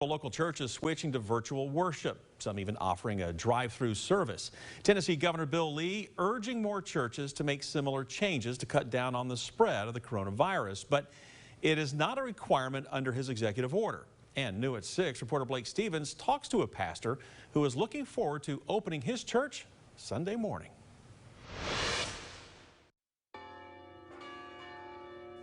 Local churches switching to virtual worship, some even offering a drive-through service. Tennessee Governor Bill Lee urging more churches to make similar changes to cut down on the spread of the coronavirus, but it is not a requirement under his executive order. And new at 6, reporter Blake Stevens talks to a pastor who is looking forward to opening his church Sunday morning.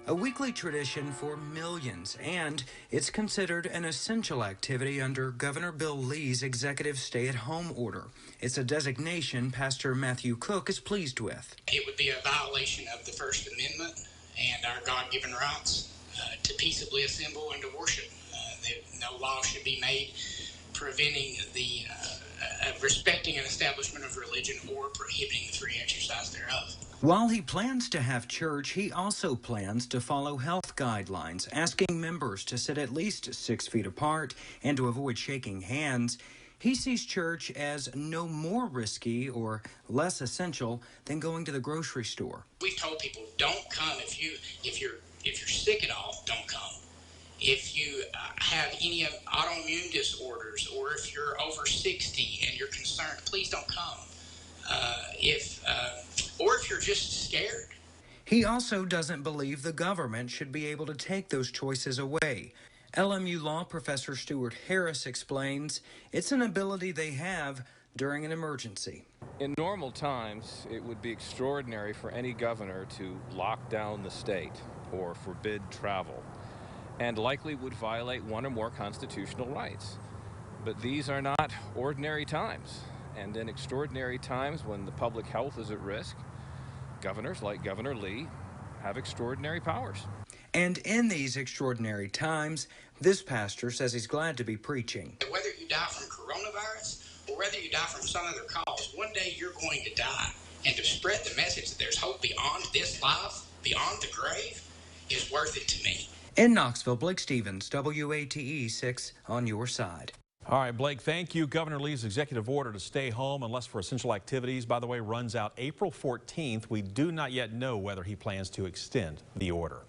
A weekly tradition for millions, and it's considered an essential activity under Governor Bill Lee's executive stay-at-home order. It's a designation Pastor Matthew Cook is pleased with. It would be a violation of the First Amendment and our God-given rights to peaceably assemble and to worship. No law should be made preventing the respecting an establishment of religion or prohibiting the free exercise thereof. While he plans to have church, he also plans to follow health guidelines, asking members to sit at least 6 feet apart and to avoid shaking hands. He sees church as no more risky or less essential than going to the grocery store. We've told people, don't come if you're sick at all, don't come. If you have any autoimmune disorders, or if you're over 60 and you're concerned, please don't come. Or if you're just scared. He also doesn't believe the government should be able to take those choices away. LMU law professor Stuart Harris explains it's an ability they have during an emergency. In normal times, it would be extraordinary for any governor to lock down the state or forbid travel, and likely would violate one or more constitutional rights. But these are not ordinary times. And in extraordinary times when the public health is at risk, governors like Governor Lee have extraordinary powers. And in these extraordinary times, this pastor says he's glad to be preaching. Whether you die from coronavirus or whether you die from some other cause, one day you're going to die. And to spread the message that there's hope beyond this life, beyond the grave, is worth it to me. In Knoxville, Blake Stevens, WATE 6 on your side. All right, Blake, thank you. Governor Lee's executive order to stay home unless for essential activities, by the way, runs out April 14th. We do not yet know whether he plans to extend the order.